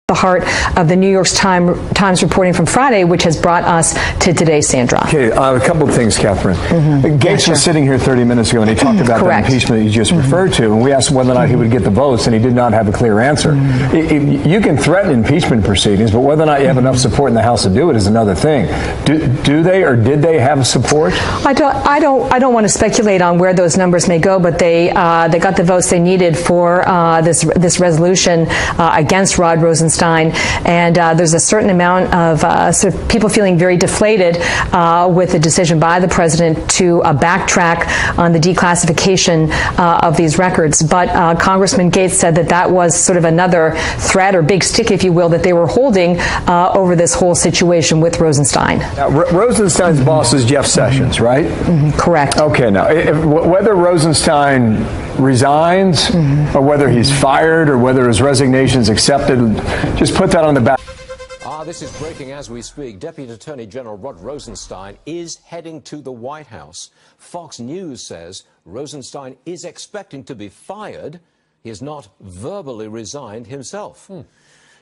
the heart of the New York Times reporting from Friday, which has brought us to today, Sandra. Okay, a couple of things, Catherine. Gates was sitting here 30 minutes ago, and he talked about the impeachment you just referred to, and we asked him whether or not he would get the votes, and he did not have a clear answer. You can threaten impeachment proceedings, but whether or not you have enough support in the House to do it is another thing. Do they or did they have support? I don't want to speculate on where those numbers may go, but they got the votes they needed for this resolution against Rod Rosenstein. And there's a certain amount of sort of people feeling very deflated with the decision by the president to backtrack on the declassification of these records. But Congressman Gates said that was sort of another threat or big stick, if you will, that they were holding over this whole situation with Rosenstein. Now, Rosenstein's boss is Jeff Sessions, right? Correct. Okay, now, whether Rosenstein resigns or whether he's fired or whether his resignation is accepted, just put that on the back. This is breaking as we speak. Deputy Attorney General Rod Rosenstein is heading to the White House. Fox News says Rosenstein is expecting to be fired. He has not verbally resigned himself.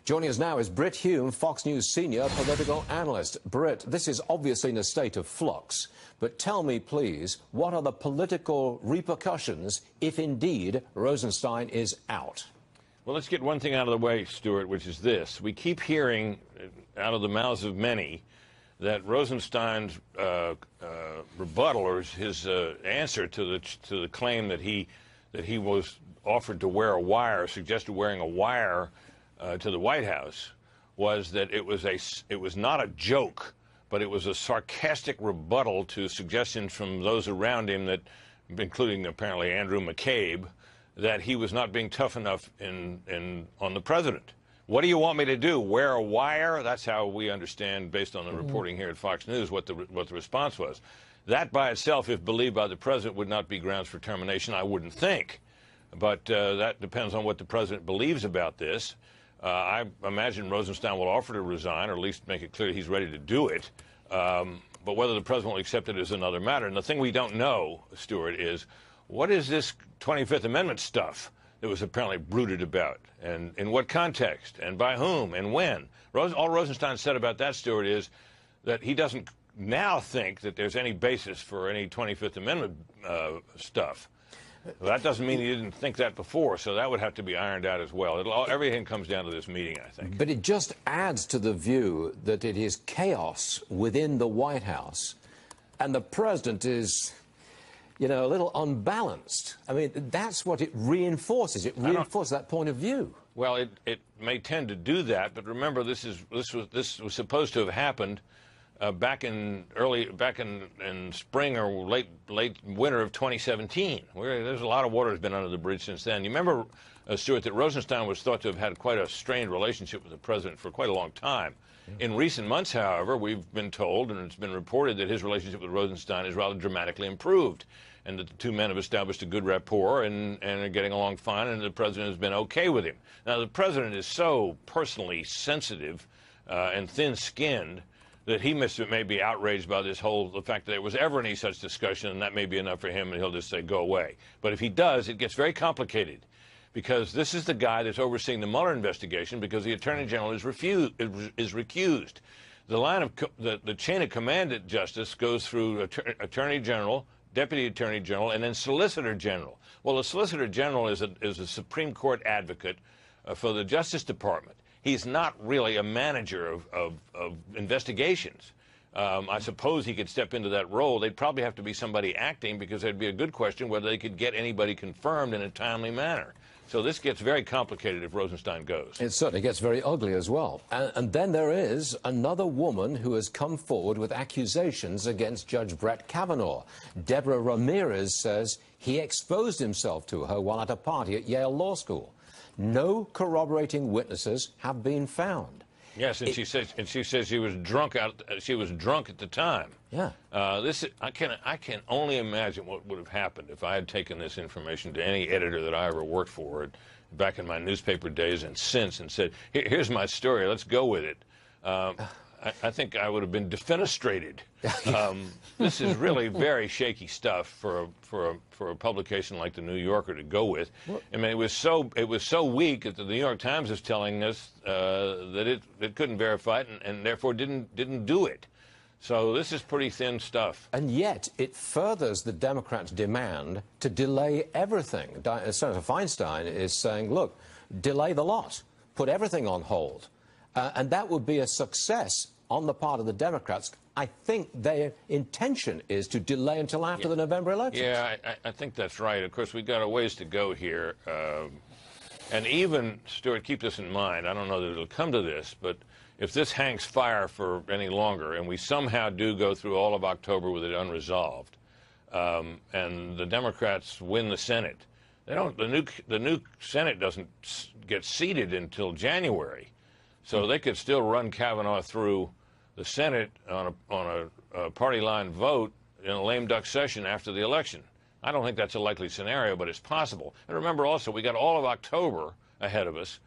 Joining us now is Brit Hume, Fox News senior political analyst. Brit, this is obviously in a state of flux, but tell me, please, what are the political repercussions if indeed Rosenstein is out? Well, let's get one thing out of the way, Stuart, which is this. We keep hearing out of the mouths of many that Rosenstein's rebuttal or his answer to the claim that he was offered to wear a wire, suggested wearing a wire to the White House, was that it was not a joke, but it was a sarcastic rebuttal to suggestions from those around him, that, including apparently Andrew McCabe, that he was not being tough enough on the president. What do you want me to do? Wear a wire? That's how we understand, based on the reporting here at Fox News, what the response was. That by itself, if believed by the president, would not be grounds for termination, I wouldn't think. But that depends on what the president believes about this. I imagine Rosenstein will offer to resign, or at least make it clear he's ready to do it. But whether the president will accept it is another matter. And the thing we don't know, Stuart, is what is this 25th Amendment stuff that was apparently brooded about, and in what context, and by whom, and when? All Rosenstein said about that, Stuart, is that he doesn't now think that there's any basis for any 25th Amendment stuff. Well, that doesn't mean he didn't think that before, so that would have to be ironed out as well. Everything comes down to this meeting, I think. But it just adds to the view that it is chaos within the White House, and the president is, you know, a little unbalanced. I mean, that's what it reinforces. It reinforces that point of view. Well, it may tend to do that, but remember, this was supposed to have happened back in spring or late winter of 2017. There's a lot of water has been under the bridge since then. You remember, Stuart, that Rosenstein was thought to have had quite a strained relationship with the president for quite a long time. In recent months, however, we've been told, and it's been reported, that his relationship with Rosenstein is rather dramatically improved, and that the two men have established a good rapport and are getting along fine, and the president has been okay with him. Now, the president is so personally sensitive and thin-skinned that he may be outraged by the fact that there was ever any such discussion, and that may be enough for him, and he'll just say, go away. But if he does, it gets very complicated, because this is the guy that's overseeing the Mueller investigation, because the Attorney General is recused. The line of the chain of command at Justice goes through Attorney General, Deputy Attorney General, and then Solicitor General. Well, the Solicitor General is a Supreme Court advocate for the Justice Department. He's not really a manager of investigations. I suppose he could step into that role. They'd probably have to be somebody acting, because there'd be a good question whether they could get anybody confirmed in a timely manner. So this gets very complicated if Rosenstein goes. It certainly gets very ugly as well. And then there is another woman who has come forward with accusations against Judge Brett Kavanaugh. Deborah Ramirez says he exposed himself to her while at a party at Yale Law School. No corroborating witnesses have been found. Yes, and she says she was drunk at the time. Yeah. I can only imagine what would have happened if I had taken this information to any editor that I ever worked for back in my newspaper days and since, and said, here's my story, let's go with it. I think I would have been defenestrated. This is really very shaky stuff for a publication like the New Yorker to go with. I mean, it was so weak that the New York Times is telling us that it couldn't verify it and therefore didn't do it. So this is pretty thin stuff. And yet it furthers the Democrats' demand to delay everything. Senator Feinstein is saying, look, delay the lot, put everything on hold. And that would be a success on the part of the Democrats. I think their intention is to delay until after the November elections. Yeah, I think that's right. Of course, we've got a ways to go here. And even, Stuart, keep this in mind. I don't know that it'll come to this, but if this hangs fire for any longer and we somehow do go through all of October with it unresolved, and the Democrats win the Senate, the new Senate doesn't get seated until January. So they could still run Kavanaugh through the Senate on a party line vote in a lame duck session after the election. I don't think that's a likely scenario, but it's possible. And remember also, we got all of October ahead of us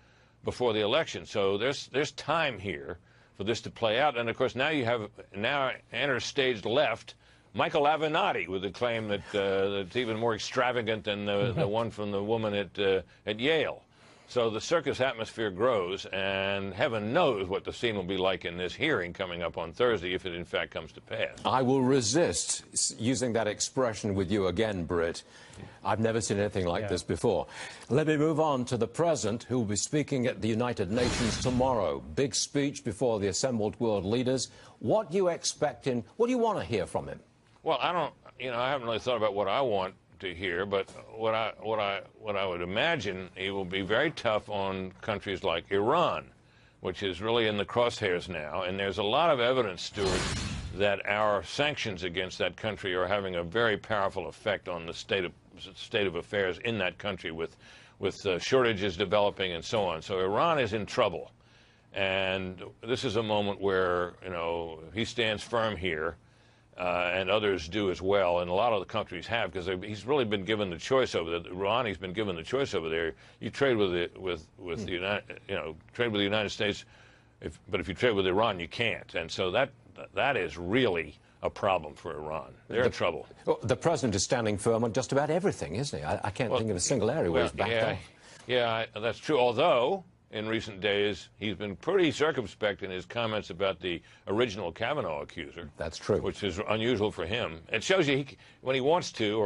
before the election. So there's time here for this to play out. And of course, now enters stage left Michael Avenatti with a claim that that's even more extravagant than the one from the woman at Yale. So the circus atmosphere grows, and heaven knows what the scene will be like in this hearing coming up on Thursday if it in fact comes to pass. I will resist using that expression with you again, Britt. I've never seen anything like this before. Let me move on to the president, who will be speaking at the United Nations tomorrow. Big speech before the assembled world leaders. What do you expect him? What do you want to hear from him? Well, I haven't really thought about what I want to hear, but what I would imagine, he will be very tough on countries like Iran, which is really in the crosshairs now. And there's a lot of evidence, Stuart, that our sanctions against that country are having a very powerful effect on the state of affairs in that country, with shortages developing and so on. So Iran is in trouble, and this is a moment where he stands firm here. And others do as well, and a lot of the countries have, because he's really been given the choice over there. Rouhani's been given the choice over there. You trade with the United States, but if you trade with Iran, you can't. And so that is really a problem for Iran. They're in trouble. Well, the president is standing firm on just about everything, isn't he? I can't think of a single area where he's backed off. Yeah, that's true. Although in recent days, he's been pretty circumspect in his comments about the original Kavanaugh accuser. That's true. Which is unusual for him. It shows you when he wants to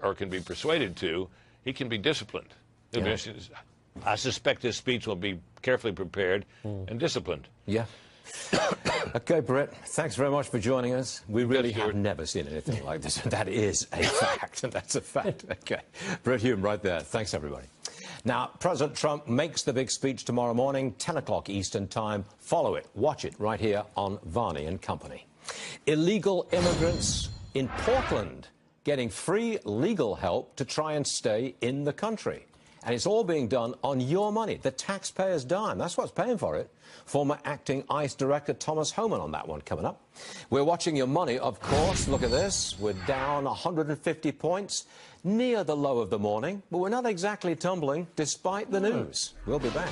or can be persuaded to, he can be disciplined. Yeah. I suspect his speech will be carefully prepared and disciplined. Yeah. Okay, Britt, thanks very much for joining us. We really have never seen anything like this. That is a fact. That's a fact. Okay. Britt Hume right there. Thanks, everybody. Now, President Trump makes the big speech tomorrow morning, 10 o'clock Eastern Time. Follow it. Watch it right here on Varney and Company. Illegal immigrants in Portland getting free legal help to try and stay in the country. And it's all being done on your money, the taxpayer's dime. That's what's paying for it. Former acting ICE Director Thomas Homan on that one coming up. We're watching your money, of course. Look at this. We're down 150 points, near the low of the morning, but we're not exactly tumbling despite the news. We'll be back.